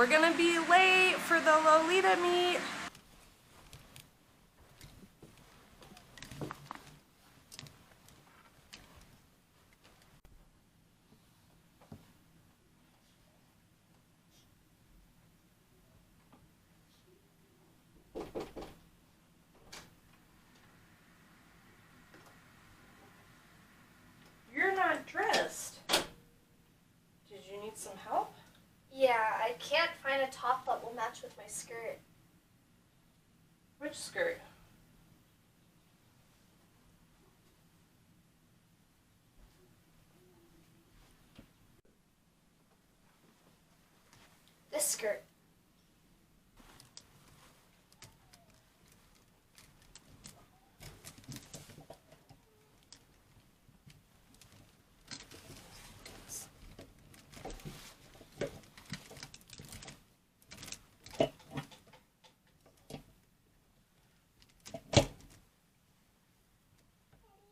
We're gonna be late for the Lolita meet. You're not dressed. Did you need some help? Yeah, I can't find a top that will match with my skirt. Which skirt? This skirt.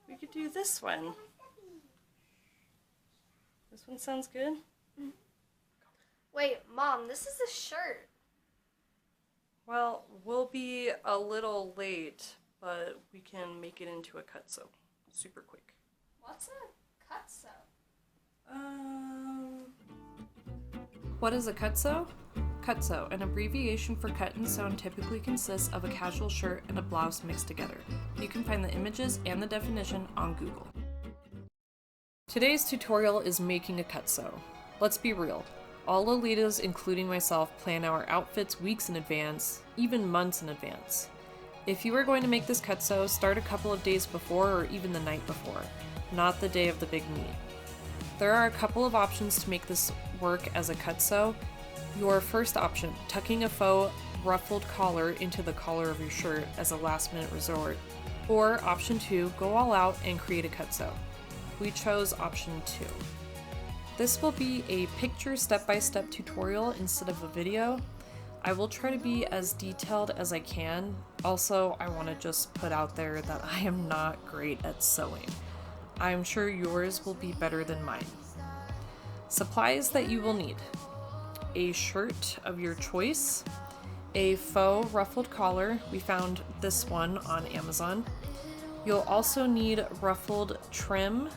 We could do this one. This one sounds good? Wait, Mom, this is a shirt. Well, we'll be a little late, but we can make it into a cutsew super quick. What's a cutsew? What is a cutsew? Cutsew, an abbreviation for cut and sewn, typically consists of a casual shirt and a blouse mixed together. You can find the images and the definition on Google. Today's tutorial is making a cutsew. Let's be real. All Lolitas, including myself, plan our outfits weeks in advance, even months in advance. If you are going to make this cutsew, start a couple of days before or even the night before, not the day of the big meet. There are a couple of options to make this work as a cutsew. Your first option, tucking a faux ruffled collar into the collar of your shirt as a last minute resort. Or option 2, go all out and create a cutsew. We chose option 2. This will be a picture step-by-step tutorial instead of a video. I will try to be as detailed as I can. Also, I want to just put out there that I am not great at sewing. I'm sure yours will be better than mine. Supplies that you will need: a shirt of your choice, a faux ruffled collar. We found this one on Amazon. You'll also need ruffled trim,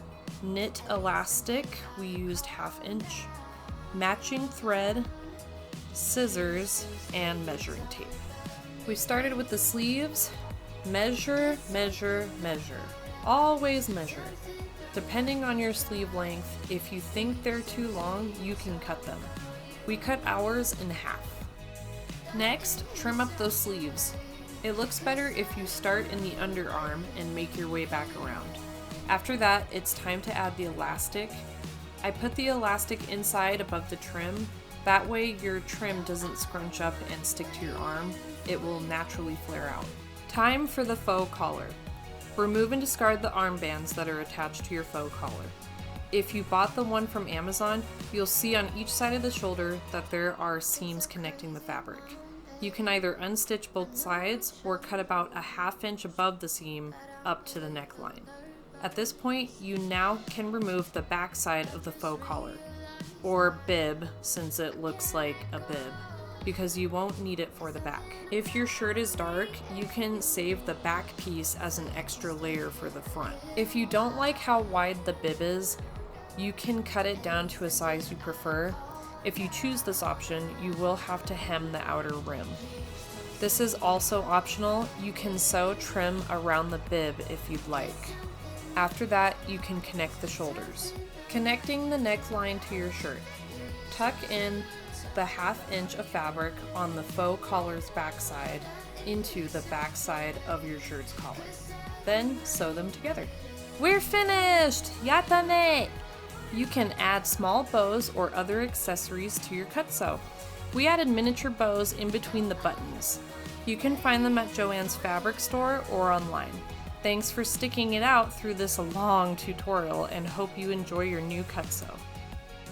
knit elastic, we used 1/2 inch, matching thread, scissors, and measuring tape. We started with the sleeves. Measure, measure, measure. Always measure. Depending on your sleeve length, if you think they're too long, you can cut them. We cut ours in half. Next, trim up those sleeves. It looks better if you start in the underarm and make your way back around. After that, it's time to add the elastic. I put the elastic inside above the trim. That way your trim doesn't scrunch up and stick to your arm. It will naturally flare out. Time for the faux collar. Remove and discard the armbands that are attached to your faux collar. If you bought the one from Amazon, you'll see on each side of the shoulder that there are seams connecting the fabric. You can either unstitch both sides or cut about a 1/2 inch above the seam up to the neckline. At this point, you now can remove the back side of the faux collar, or bib since it looks like a bib, because you won't need it for the back. If your shirt is dark, you can save the back piece as an extra layer for the front. If you don't like how wide the bib is, you can cut it down to a size you prefer. If you choose this option, you will have to hem the outer rim. This is also optional. You can sew trim around the bib if you'd like. After that, you can connect the shoulders. Connecting the neckline to your shirt. Tuck in the 1/2 inch of fabric on the faux collar's backside into the backside of your shirt's collar. Then sew them together. We're finished! Yatane! You can add small bows or other accessories to your cutsew. We added miniature bows in between the buttons. You can find them at Joann's fabric store or online. Thanks for sticking it out through this long tutorial and hope you enjoy your new cutsew.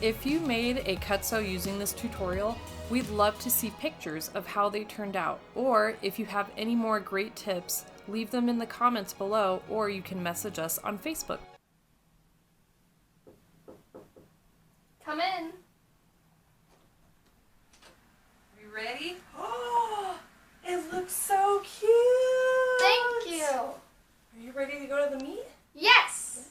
If you made a cutsew using this tutorial, we'd love to see pictures of how they turned out, or if you have any more great tips, leave them in the comments below, or you can message us on Facebook. Come in. ready? Oh, it looks so cute. Thank you. Are you ready to go to the meet? Yes.